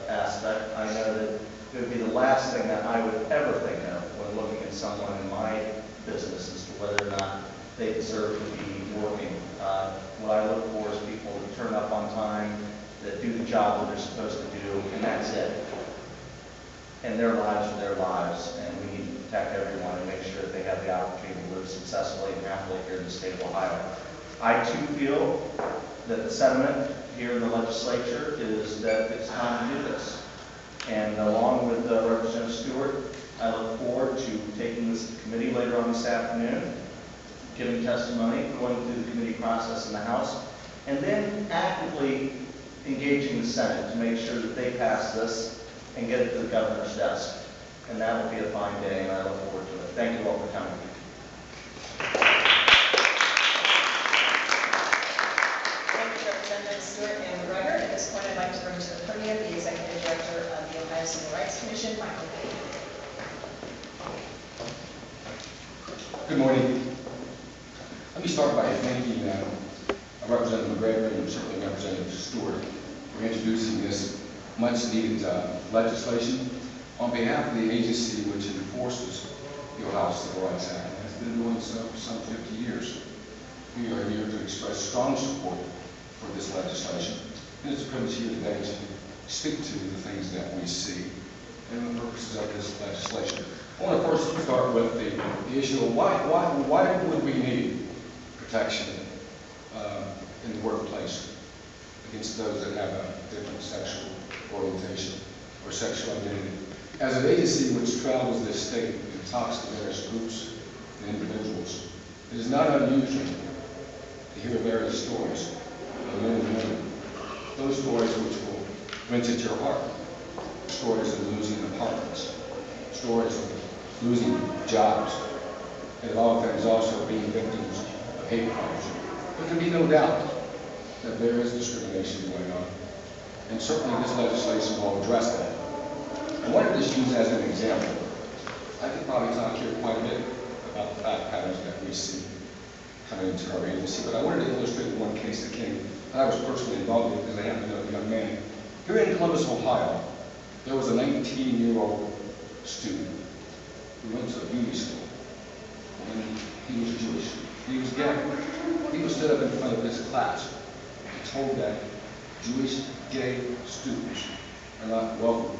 aspect, I know that it would be the last thing that I would ever think of when looking at someone in my business as to whether or not they deserve to be working. What I look for is people that turn up on time, that do the job that they're supposed to do, and that's it. And their lives are their lives, and we need to protect everyone and make sure that they have the opportunity to live successfully and happily here in the state of Ohio. I too feel that the sentiment here in the legislature is that it's time to do this. And along with Representative Stewart, I look forward to taking this to committee later on this afternoon, giving testimony, going through the committee process in the House, and then actively engaging the Senate to make sure that they pass this and get it to the governor's desk. And that will be a fine day, and I look forward to it. Thank you all for coming. Thank you, Representative Stewart and McGregor. At this point, I'd like to bring to the podium the Executive Director of the Ohio Civil Rights Commission, Michael Payne. Good morning. Let me start by thanking Representative McGregor and certainly Representative Stewart for introducing this much-needed legislation on behalf of the agency which enforces the Ohio Civil Rights Act and has been doing so for some 50 years. We are here to express strong support for this legislation, and it's a privilege here today to speak to the things that we see and the purposes of this legislation. I want to first start with the issue of why would we need protection in the workplace against those that have a different sexual orientation or sexual identity. As an agency which travels this state and talks to various groups and individuals, it is not unusual to hear various stories of men and women. Those stories which will wrench at your heart. Stories of losing apartments, stories of losing jobs, and of all things also being victims of hate crimes. There can be no doubt that there is discrimination going on, and certainly this legislation will address that. I wanted to just use as an example. I could probably talk here quite a bit about the fact patterns that we see coming into our agency, but I wanted to illustrate one case that I was personally involved with because I happen to know the young man. Here in Columbus, Ohio, there was a 19-year-old student who went to a beauty school, and he was Jewish. He was gay. He was stood up in front of his class and told that Jewish gay students are not welcome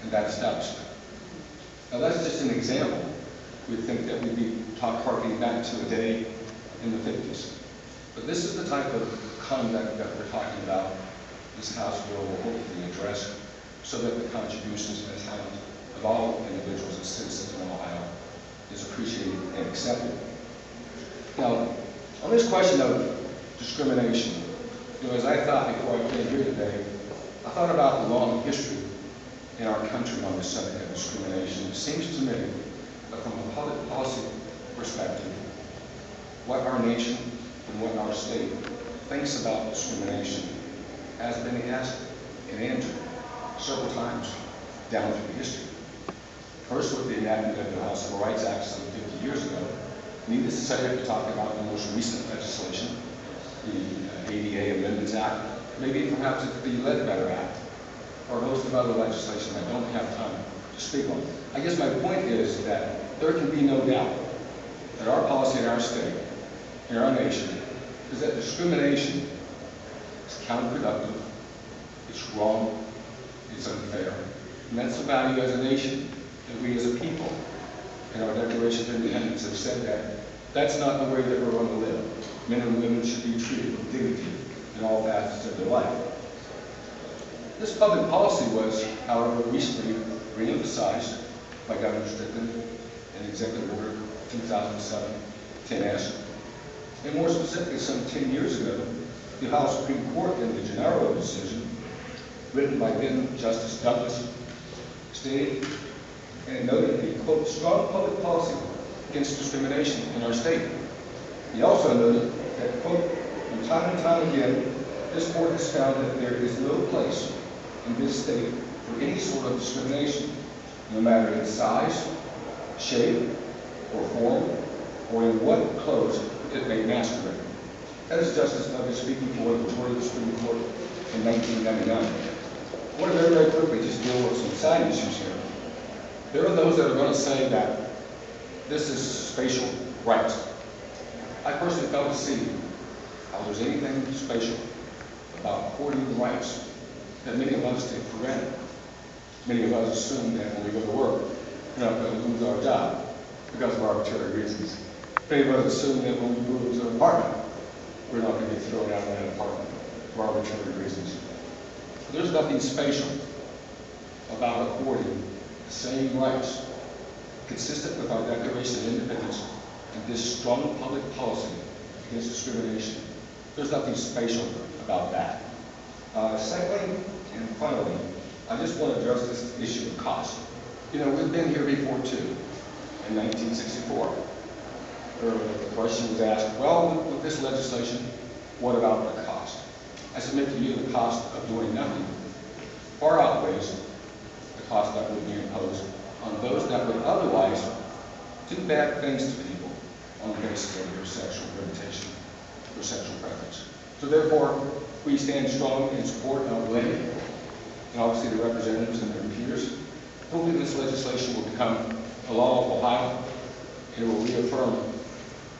in that establishment. Now that's just an example. We'd think that we'd be harkening back to a day in the 50s. But this is the type of conduct that we're talking about this House bill will hopefully address so that the contributions and the talent of all individuals and citizens in Ohio is appreciated and accepted. Now, on this question of discrimination, as I thought before I came here today, I thought about the long history in our country on the subject of discrimination. It seems to me that from a public policy perspective, what our nation and what our state thinks about discrimination has been asked and answered several times down through history. First with the enactment of the Ohio Civil Rights Act some 50 years ago. Needless to say, to talk about the most recent legislation, the ADA Amendments Act, maybe perhaps it's the Ledbetter Act, or a host of other legislation I don't have time to speak on. I guess my point is that there can be no doubt that our policy in our state, in our nation, is that discrimination is counterproductive, it's wrong, it's unfair. And that's the value as a nation, that we as a people, in our Declaration of Independence have said that that's not the way that we're going to live. Men and women should be treated with dignity in all facets of their life. This public policy was, however, recently re-emphasized by Governor Strickland in Executive Order 2007-10S. And more specifically, some 10 years ago, the Ohio Supreme Court in the Gennaro decision, written by then Justice Douglas, stated and noted a, quote, strong public policy against discrimination in our state. He also noted that, quote, from time and time again, this court has found that there is no place in this state for any sort of discrimination, no matter in size, shape, or form, or in what clothes it may masquerade. That is Justice Douglas speaking for the majority of the Supreme Court in 1999. One of their side issues here. There are those that are going to say that this is spatial rights. I personally fail to see how there's anything spatial about hoarding the rights that many of us take for granted. Many of us assume that when we go to work, we're not going to lose our job because of arbitrary reasons. Many of us assume that when we move into an apartment, we're not going to get thrown out of that apartment for arbitrary reasons. There's nothing spatial about hoarding the same rights consistent with our Declaration of Independence and this strong public policy against discrimination. There's nothing spatial about that. Secondly, and finally, I just want to address this issue of cost. You know, we've been here before too, in 1964. The question was asked, well, with this legislation, what about the cost? I submit to you the cost of doing nothing far outweighs the cost that would be imposed on those that would otherwise do bad things to people on the basis of their sexual orientation or sexual preference. So therefore, we stand strong in support of Lynn and obviously the representatives and their peers. Hopefully this legislation will become a law of Ohio and it will reaffirm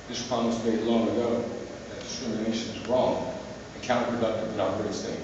this promise made long ago that discrimination is wrong and counterproductive in our great state.